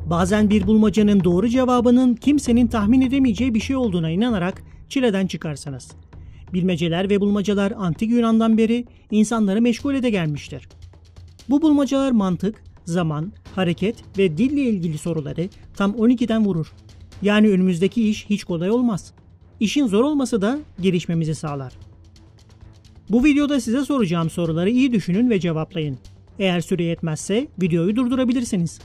Bazen bir bulmacanın doğru cevabının kimsenin tahmin edemeyeceği bir şey olduğuna inanarak çileden çıkarsınız. Bilmeceler ve bulmacalar antik Yunan'dan beri insanları meşgul ede gelmiştir. Bu bulmacalar mantık, zaman, hareket ve dille ilgili soruları tam 12'den vurur. Yani önümüzdeki iş hiç kolay olmaz. İşin zor olması da gelişmemizi sağlar. Bu videoda size soracağım soruları iyi düşünün ve cevaplayın. Eğer süre yetmezse videoyu durdurabilirsiniz.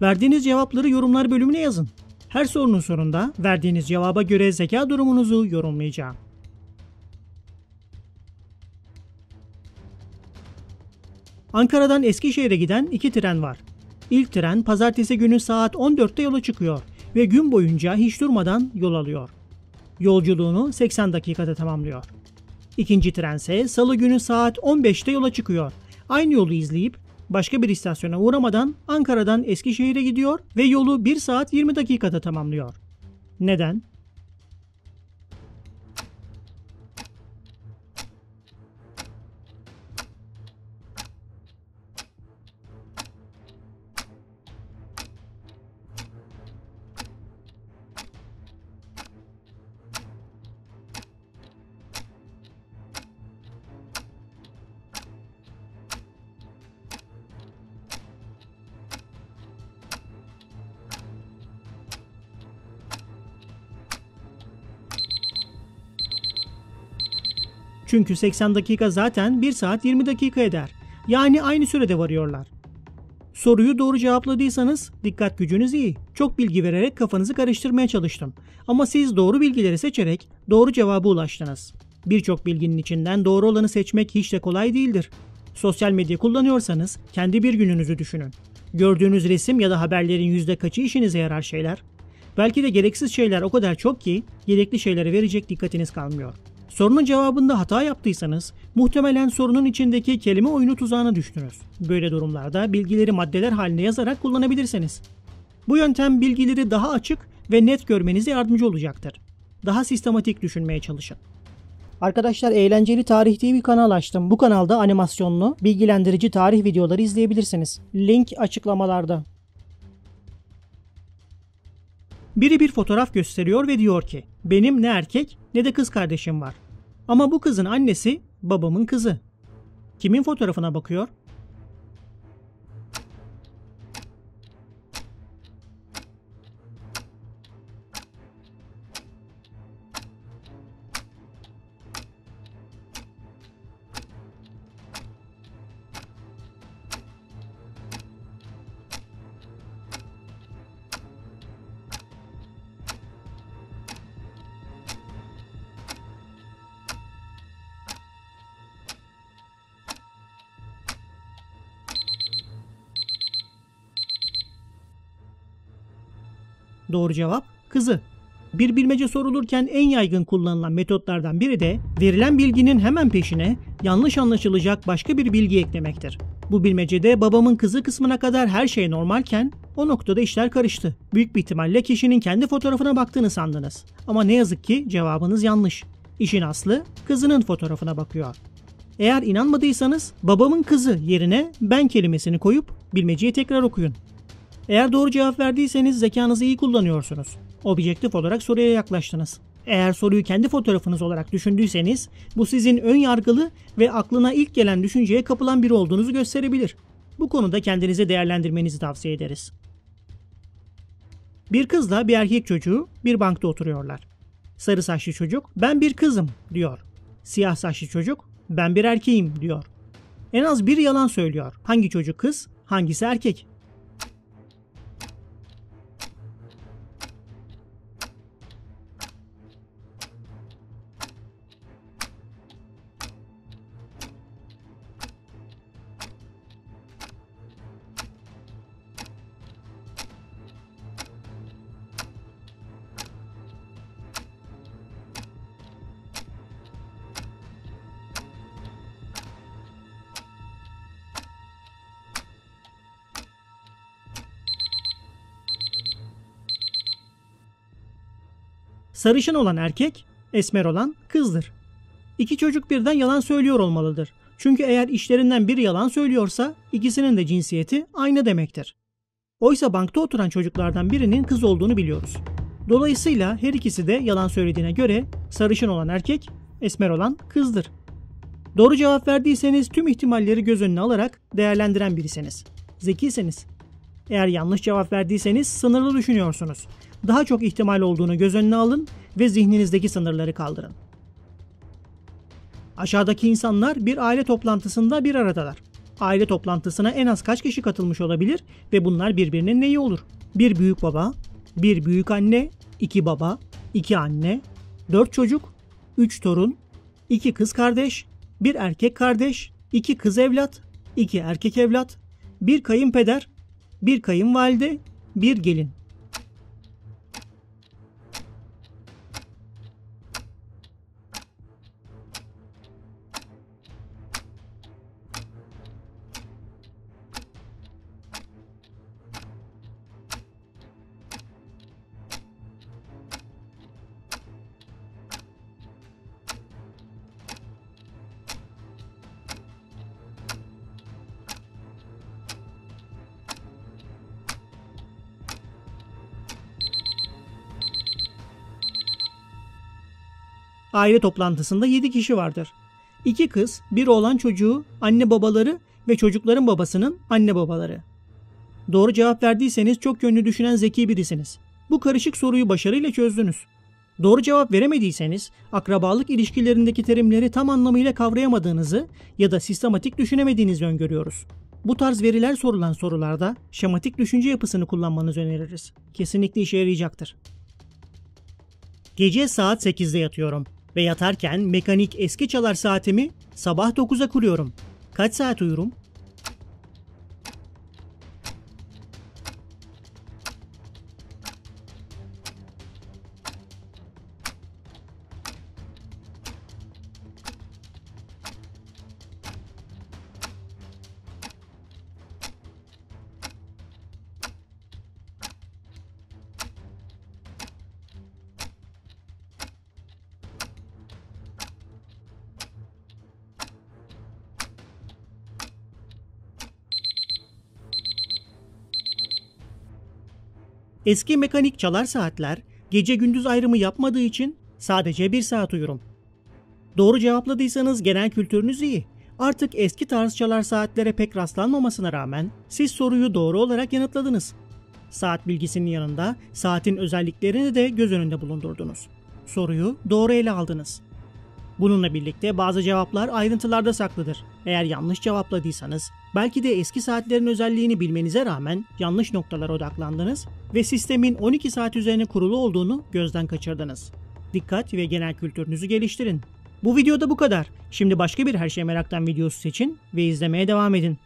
Verdiğiniz cevapları yorumlar bölümüne yazın. Her sorunun sonunda verdiğiniz cevaba göre zeka durumunuzu yorumlayacağım. Ankara'dan Eskişehir'e giden 2 tren var. İlk tren pazartesi günü saat 14'te yola çıkıyor ve gün boyunca hiç durmadan yol alıyor. Yolculuğunu 80 dakikada tamamlıyor. İkinci tren ise salı günü saat 15'te yola çıkıyor. Aynı yolu izleyip başka bir istasyona uğramadan Ankara'dan Eskişehir'e gidiyor ve yolu 1 saat 20 dakikada tamamlıyor. Neden? Çünkü 80 dakika zaten 1 saat 20 dakika eder. Yani aynı sürede varıyorlar. Soruyu doğru cevapladıysanız dikkat gücünüz iyi. Çok bilgi vererek kafanızı karıştırmaya çalıştım. Ama siz doğru bilgileri seçerek doğru cevaba ulaştınız. Birçok bilginin içinden doğru olanı seçmek hiç de kolay değildir. Sosyal medya kullanıyorsanız kendi bir gününüzü düşünün. Gördüğünüz resim ya da haberlerin yüzde kaçı işinize yarar şeyler? Belki de gereksiz şeyler o kadar çok ki gerekli şeylere verecek dikkatiniz kalmıyor. Sorunun cevabında hata yaptıysanız muhtemelen sorunun içindeki kelime oyunu tuzağına düştünüz. Böyle durumlarda bilgileri maddeler haline yazarak kullanabilirsiniz. Bu yöntem bilgileri daha açık ve net görmenize yardımcı olacaktır. Daha sistematik düşünmeye çalışın. Arkadaşlar, Eğlenceli Tarih diye bir kanal açtım. Bu kanalda animasyonlu, bilgilendirici tarih videoları izleyebilirsiniz. Link açıklamalarda. Biri bir fotoğraf gösteriyor ve diyor ki, benim ne erkek ne de kız kardeşim var. Ama bu kızın annesi babamın kızı. Kimin fotoğrafına bakıyor? Doğru cevap kızı. Bir bilmece sorulurken en yaygın kullanılan metotlardan biri de verilen bilginin hemen peşine yanlış anlaşılacak başka bir bilgi eklemektir. Bu bilmecede babamın kızı kısmına kadar her şey normalken o noktada işler karıştı. Büyük bir ihtimalle kişinin kendi fotoğrafına baktığını sandınız. Ama ne yazık ki cevabınız yanlış. İşin aslı kızının fotoğrafına bakıyor. Eğer inanmadıysanız babamın kızı yerine ben kelimesini koyup bilmeceyi tekrar okuyun. Eğer doğru cevap verdiyseniz zekanızı iyi kullanıyorsunuz. Objektif olarak soruya yaklaştınız. Eğer soruyu kendi fotoğrafınız olarak düşündüyseniz bu sizin ön yargılı ve aklına ilk gelen düşünceye kapılan biri olduğunuzu gösterebilir. Bu konuda kendinizi değerlendirmenizi tavsiye ederiz. Bir kızla bir erkek çocuğu bir bankta oturuyorlar. Sarı saçlı çocuk ben bir kızım diyor. Siyah saçlı çocuk ben bir erkeğim diyor. En az bir yalan söylüyor. Hangi çocuk kız, hangisi erkek? Sarışın olan erkek, esmer olan kızdır. İki çocuk birden yalan söylüyor olmalıdır. Çünkü eğer işlerinden biri yalan söylüyorsa ikisinin de cinsiyeti aynı demektir. Oysa bankta oturan çocuklardan birinin kız olduğunu biliyoruz. Dolayısıyla her ikisi de yalan söylediğine göre sarışın olan erkek, esmer olan kızdır. Doğru cevap verdiyseniz tüm ihtimalleri göz önüne alarak değerlendiren birisiniz. Zekisiniz. Eğer yanlış cevap verdiyseniz sınırlı düşünüyorsunuz. Daha çok ihtimal olduğunu göz önüne alın ve zihninizdeki sınırları kaldırın. Aşağıdaki insanlar bir aile toplantısında bir aradalar. Aile toplantısına en az kaç kişi katılmış olabilir ve bunlar birbirinin neyi olur? Bir büyük baba, bir büyük anne, 2 baba, 2 anne, 4 çocuk, 3 torun, 2 kız kardeş, 1 erkek kardeş, 2 kız evlat, 2 erkek evlat, 1 kayınpeder, 1 kayınvalide, 1 gelin. Aile toplantısında 7 kişi vardır. 2 kız, 1 oğlan çocuğu, anne babaları ve çocukların babasının anne babaları. Doğru cevap verdiyseniz çok yönlü düşünen zeki birisiniz. Bu karışık soruyu başarıyla çözdünüz. Doğru cevap veremediyseniz akrabalık ilişkilerindeki terimleri tam anlamıyla kavrayamadığınızı ya da sistematik düşünemediğinizi öngörüyoruz. Bu tarz veriler sorulan sorularda şematik düşünce yapısını kullanmanızı öneririz. Kesinlikle işe yarayacaktır. Gece saat 8'de yatıyorum ve yatarken mekanik eski çalar saatimi sabah 9'a kuruyorum. Kaç saat uyurum? Eski mekanik çalar saatler gece gündüz ayrımı yapmadığı için sadece 1 saat uyurum. Doğru cevapladıysanız genel kültürünüz iyi. Artık eski tarz çalar saatlere pek rastlanmamasına rağmen siz soruyu doğru olarak yanıtladınız. Saat bilgisinin yanında saatin özelliklerini de göz önünde bulundurdunuz. Soruyu doğru ele aldınız. Bununla birlikte bazı cevaplar ayrıntılarda saklıdır. Eğer yanlış cevapladıysanız belki de eski saatlerin özelliğini bilmenize rağmen yanlış noktalara odaklandınız ve sistemin 12 saat üzerine kurulu olduğunu gözden kaçırdınız. Dikkat ve genel kültürünüzü geliştirin. Bu videoda bu kadar. Şimdi başka bir Her Şey Merak'tan videosu seçin ve izlemeye devam edin.